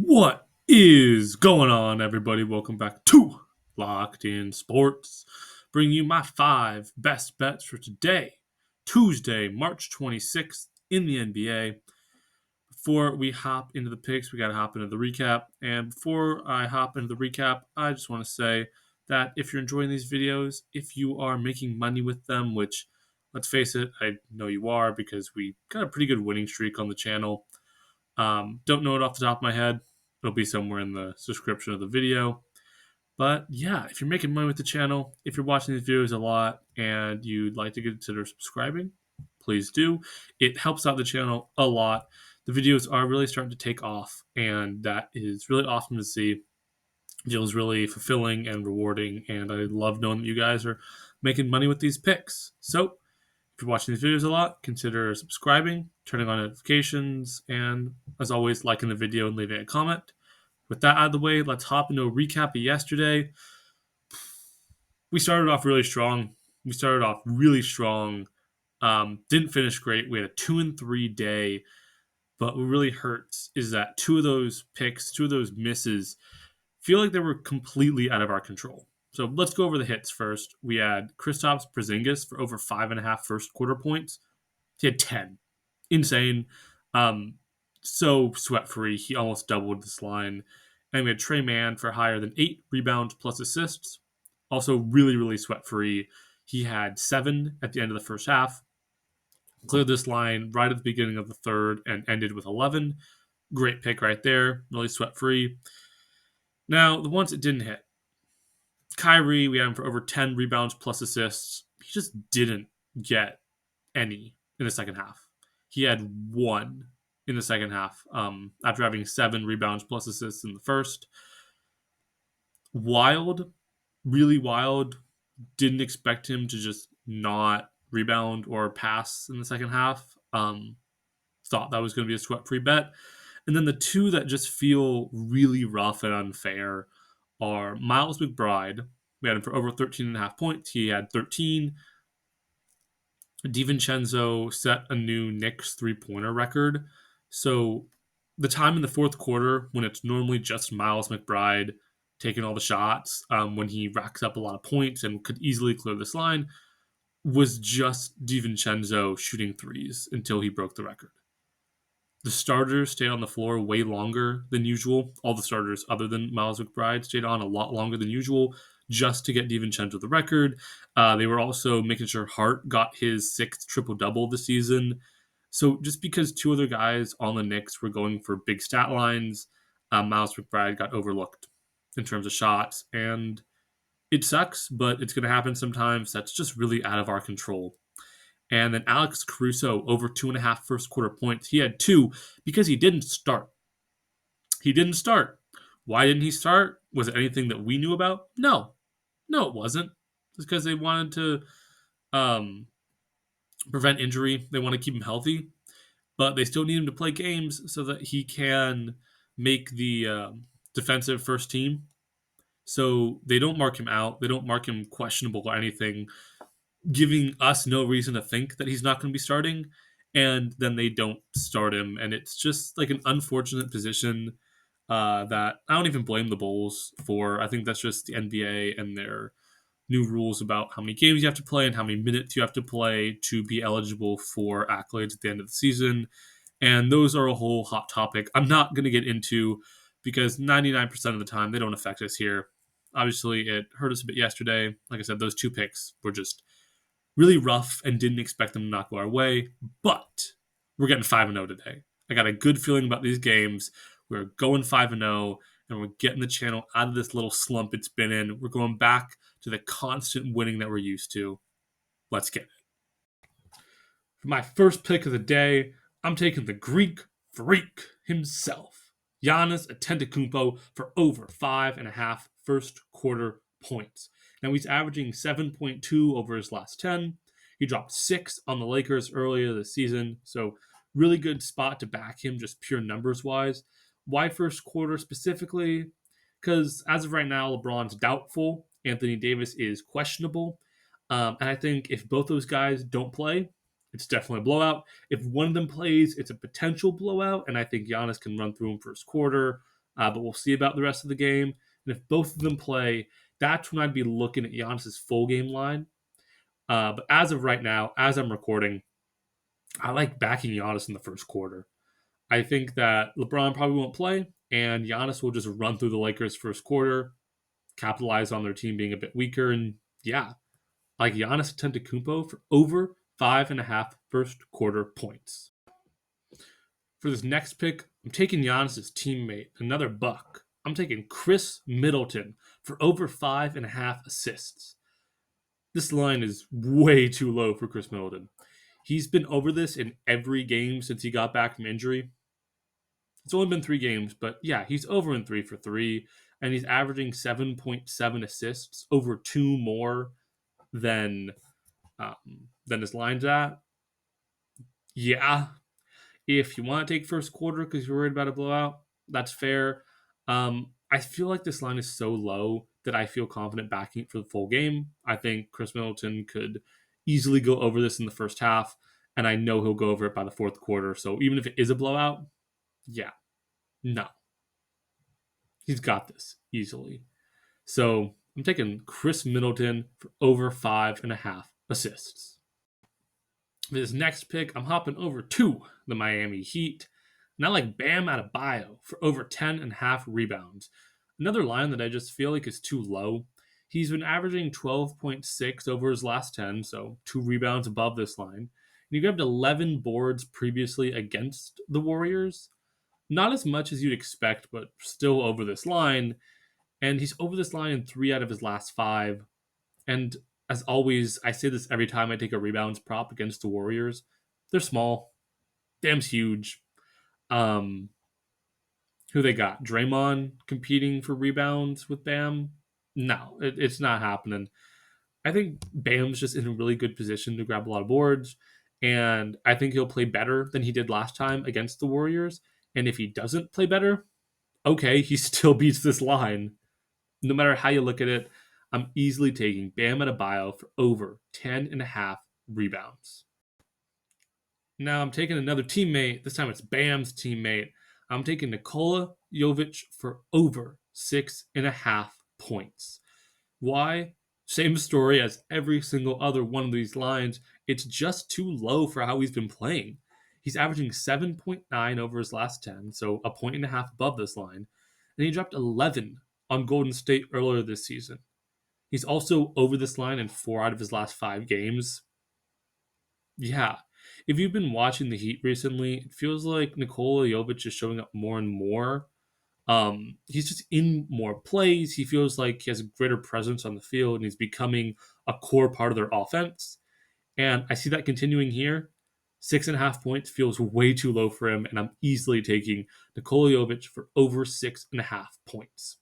What is going on, everybody? Welcome back to Locked In Sports. Bring you my five best bets for today, Tuesday, March 26th in the NBA. Before we hop into the picks, we got to hop into the recap. And before I hop into the recap, I just want to say that if you're enjoying these videos, if you are making money with them, which, let's face it, I know you are because we got a pretty good winning streak on the channel. Don't know it off the top of my head. It'll be somewhere in the description of the video. But yeah, if you're making money with the channel, if you're watching these videos a lot and you'd like to consider subscribing, please do. It helps out the channel a lot. The videos are really starting to take off, and that is really awesome to see. It feels really fulfilling and rewarding, and I love knowing that you guys are making money with these picks. So if you're watching these videos a lot, consider subscribing, turning on notifications, and as always, liking the video and leaving a comment. With that out of the way, let's hop into a recap of yesterday. We started off really strong. Didn't finish great. We had a 2-3 day, but what really hurts is that two of those picks, two of those misses, feel like they were completely out of our control. So let's go over the hits first. We had Kristaps Porzingis for over 5.5 first quarter points. He had 10. Insane. Um, so sweat free. He almost doubled this line. And we had Trey Mann for higher than 8 rebounds plus assists. Also, really, really sweat free. He had 7 at the end of the first half. Cleared this line right at the beginning of the third and ended with 11. Great pick right there. Really sweat free. Now, the ones that didn't hit. Kyrie, we had him for over 10 rebounds plus assists. He just didn't get any in the second half. He had 1 in the second half after having 7 rebounds plus assists in the first. Wild, really wild. Didn't expect him to just not rebound or pass in the second half. Thought that was going to be a sweat-free bet. And then the two that just feel really rough and unfair are Miles McBride. We had him for over 13.5 points. He had 13. DiVincenzo set a new Knicks three-pointer record. So the time in the fourth quarter when it's normally just Miles McBride taking all the shots, when he racks up a lot of points and could easily clear this line, was just DiVincenzo shooting threes until he broke the record. The starters stayed on the floor way longer than usual. All the starters, other than Miles McBride, stayed on a lot longer than usual just to get DiVincenzo the record. They were also making sure Hart got his 6th triple-double this season. So just because two other guys on the Knicks were going for big stat lines, Miles McBride got overlooked in terms of shots. And it sucks, but it's going to happen sometimes. That's just really out of our control. And then Alex Caruso, over 2.5 first quarter points. He had 2 because he didn't start. He didn't start. Why didn't he start? Was it anything that we knew about? No. No, it wasn't. It's because they wanted to prevent injury. They want to keep him healthy. But they still need him to play games so that he can make the defensive first team. So they don't mark him out. They don't mark him questionable or anything, giving us no reason to think that he's not going to be starting, and then they don't start him, and it's just like an unfortunate position that I don't even blame the Bulls for. I think that's just the NBA and their new rules about how many games you have to play and how many minutes you have to play to be eligible for accolades at the end of the season, and those are a whole hot topic I'm not going to get into because 99% of the time they don't affect us here. Obviously, it hurt us a bit yesterday. Like I said, those 2 picks were just really rough and didn't expect them to not go our way, but we're getting 5-0 today. I got a good feeling about these games. We're going 5-0, and we're getting the channel out of this little slump it's been in. We're going back to the constant winning that we're used to. Let's get it. For my first pick of the day, I'm taking the Greek freak himself, Giannis Antetokounmpo, for over 5.5 first quarter points. Now he's averaging 7.2 over his last 10. He dropped 6 on the Lakers earlier this season, so really good spot to back him just pure numbers wise. Why first quarter specifically? Because as of right now, LeBron's doubtful. Anthony Davis is questionable. And I think if both those guys don't play, it's definitely a blowout. If one of them plays, it's a potential blowout, and I think Giannis can run through him first quarter. but we'll see about the rest of the game. And if both of them play, that's when I'd be looking at Giannis's full game line. But as of right now, as I'm recording, I like backing Giannis in the first quarter. I think that LeBron probably won't play, and Giannis will just run through the Lakers first quarter, capitalize on their team being a bit weaker, and yeah, like Giannis Antetokounmpo for over 5.5 first quarter points. For this next pick, I'm taking Giannis's teammate, another Buck. I'm taking Chris Middleton for over 5.5 assists. This line is way too low for Chris Middleton. He's been over this in every game since he got back from injury. It's only been 3 games, but yeah, he's over in 3 for 3, and he's averaging 7.7 assists, over 2 more than his line's at. Yeah, if you want to take first quarter because you're worried about a blowout, that's fair. I feel like this line is so low that I feel confident backing it for the full game. I think Chris Middleton could easily go over this in the first half, and I know he'll go over it by the fourth quarter. So even if it is a blowout, yeah, no, he's got this easily. So I'm taking Chris Middleton for over 5.5 assists. For this next pick, I'm hopping over to the Miami Heat. And I like Bam Adebayo for over 10.5 rebounds. Another line that I just feel like is too low. He's been averaging 12.6 over his last 10, so 2 rebounds above this line. And he grabbed 11 boards previously against the Warriors. Not as much as you'd expect, but still over this line. And he's over this line in 3 out of his last 5. And as always, I say this every time I take a rebounds prop against the Warriors. They're small. Bam's huge. Who they got? Draymond competing for rebounds with Bam? No, it's not happening. I think Bam's just in a really good position to grab a lot of boards, and I think he'll play better than he did last time against the Warriors. And if he doesn't play better, okay, he still beats this line. No matter how you look at it, I'm easily taking Bam Adebayo for over 10.5 rebounds. Now I'm taking another teammate. This time it's Bam's teammate. I'm taking Nikola Jovic for over 6.5 points. Why? Same story as every single other one of these lines. It's just too low for how he's been playing. He's averaging 7.9 over his last 10, so a point and a half above this line. And he dropped 11 on Golden State earlier this season. He's also over this line in 4 out of his last 5 games. Yeah. If you've been watching the Heat recently, it feels like Nikola Jovic is showing up more and more. He's just in more plays. He feels like he has a greater presence on the field, and he's becoming a core part of their offense. And I see that continuing here. 6.5 points feels way too low for him, and I'm easily taking Nikola Jovic for over 6.5 points.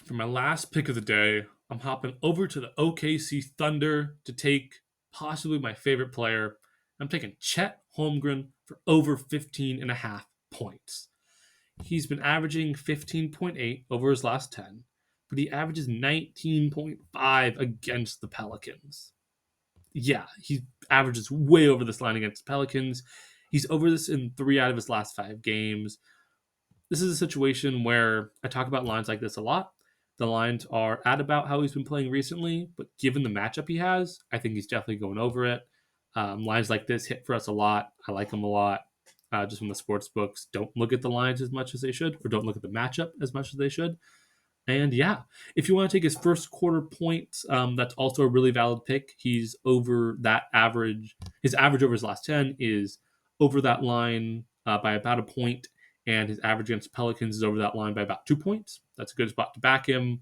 For my last pick of the day, I'm hopping over to the OKC Thunder to take possibly my favorite player. I'm taking Chet Holmgren for over 15.5 points. He's been averaging 15.8 over his last 10, but he averages 19.5 against the Pelicans. Yeah, he averages way over this line against the Pelicans. He's over this in 3 out of his last 5 games. This is a situation where I talk about lines like this a lot. The lines are at about how he's been playing recently, but given the matchup he has, I think he's definitely going over it. Lines like this hit for us a lot. I like them a lot. Just from the sports books, don't look at the lines as much as they should, or don't look at the matchup as much as they should. And yeah, if you want to take his first quarter points, that's also a really valid pick. He's over that average. His average over his last 10 is over that line by about a point, and his average against Pelicans is over that line by about 2 points. That's a good spot to back him.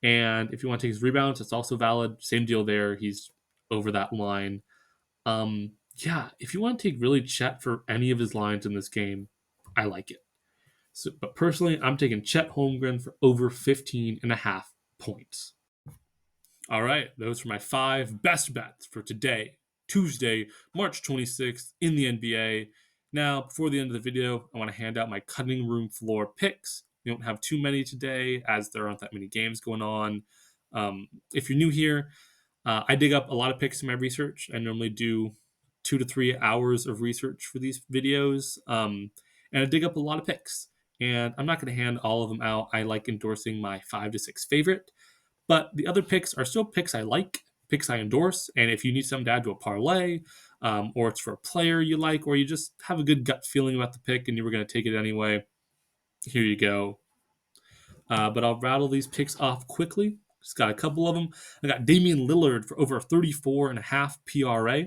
And if you want to take his rebounds, that's also valid. Same deal there. He's over that line. Yeah, if you want to take really Chet for any of his lines in this game, I like it. So, but personally, I'm taking Chet Holmgren for over 15.5 points. All right, those are my 5 best bets for today, Tuesday, March 26th in the NBA. Now, before the end of the video, I want to hand out my cutting room floor picks. We don't have too many today as there aren't that many games going on. If you're new here, I dig up a lot of picks in my research. I normally do 2 to 3 hours of research for these videos, and I dig up a lot of picks. and I'm not going to hand all of them out. I like endorsing my 5 to 6 favorite, but the other picks are still picks I like, picks I endorse. And if you need something to add to a parlay, or it's for a player you like, or you just have a good gut feeling about the pick and you were going to take it anyway, here you go. But I'll rattle these picks off quickly. Just got a couple of them. I got Damian Lillard for over 34.5 PRA.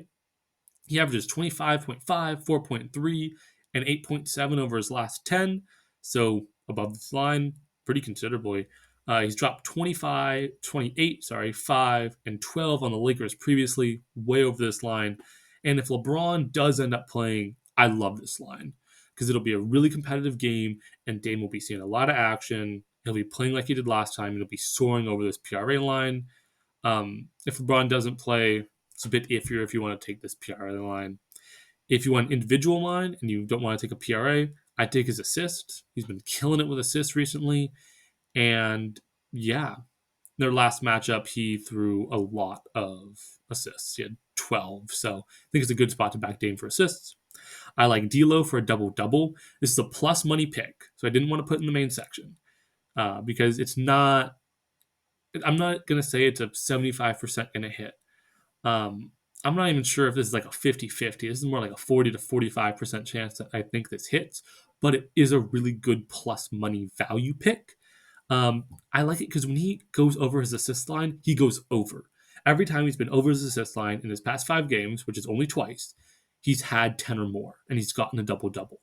He averages 25.5, 4.3, and 8.7 over his last 10. So above this line pretty considerably. He's dropped 25, 28, 5, and 12 on the Lakers previously, way over this line. And if LeBron does end up playing, I love this line because it'll be a really competitive game, and Dame will be seeing a lot of action. He'll be playing like he did last time. He'll be soaring over this PRA line. If LeBron doesn't play, it's a bit iffier if you want to take this PRA line. If you want an individual line and you don't want to take a PRA, I'd take his assist. He's been killing it with assists recently. And yeah, their last matchup, he threw a lot of assists. He had 12. So I think it's a good spot to back Dame for assists. I like D'Lo for a double-double. This is a plus money pick, so I didn't want to put in the main section because it's not – I'm not going to say it's a 75% going to hit. I'm not even sure if this is like a 50-50. This is more like a 40 to 45% chance that I think this hits, but it is a really good plus money value pick. I like it because when he goes over his assist line, he goes over. Every time he's been over his assist line in his past 5 games, which is only twice, he's had 10 or more, and he's gotten a double-double.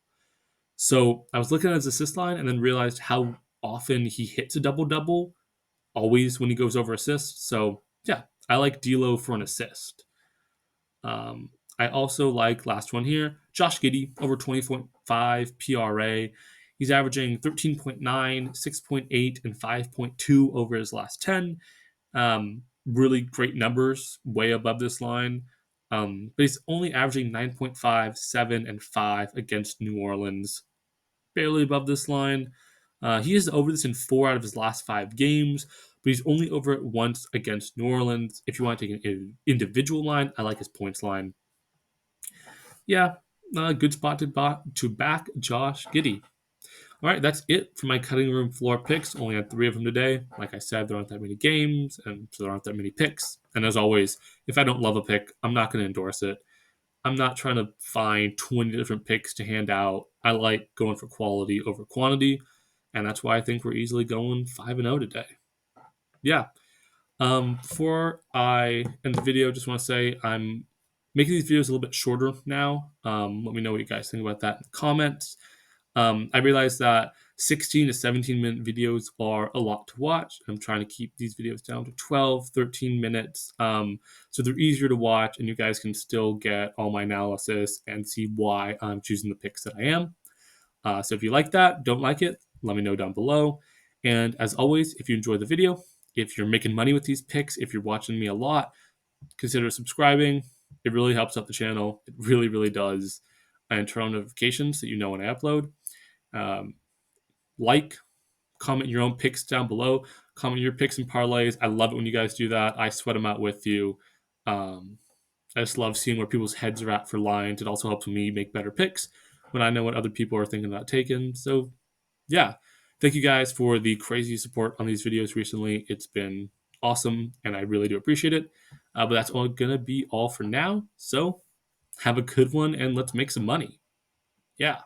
So I was looking at his assist line and then realized how often he hits a double-double, always when he goes over assists. So yeah, I like D'Lo for an assist. I also like last one here, Josh Giddey over 20.5 PRA. He's averaging 13.9, 6.8, and 5.2 over his last 10. Really great numbers, way above this line. But he's only averaging 9.5, 7, and 5 against New Orleans. Barely above this line. He is over this in 4 out of his last 5 games, but he's only over it once against New Orleans. If you want to take an individual line, I like his points line. Yeah, good spot to back Josh Giddey. All right, that's it for my cutting room floor picks. Only had 3 of them today. Like I said, there aren't that many games, and so there aren't that many picks. And as always, if I don't love a pick, I'm not going to endorse it. I'm not trying to find 20 different picks to hand out. I like going for quality over quantity, and that's why I think we're easily going 5-0 today. Yeah. Before I end the video, just want to say I'm making these videos a little bit shorter now. Let me know what you guys think about that in the comments. I realize that 16 to 17 minute videos are a lot to watch. I'm trying to keep these videos down to 12, 13 minutes. So they're easier to watch and you guys can still get all my analysis and see why I'm choosing the picks that I am. So if you like that, don't like it, let me know down below. And as always, if you enjoy the video, if you're making money with these picks, if you're watching me a lot, consider subscribing. It really helps out the channel. It really, really does. And turn on notifications so you know when I upload. Like, comment your own picks down below. Comment your picks and parlays. I love it when you guys do that. I sweat them out with you. I just love seeing where people's heads are at for lines. It also helps me make better picks when I know what other people are thinking about taking. So, yeah. Thank you guys for the crazy support on these videos recently. It's been awesome, and I really do appreciate it. But that's all going to be all for now. So, have a good one, and let's make some money. Yeah.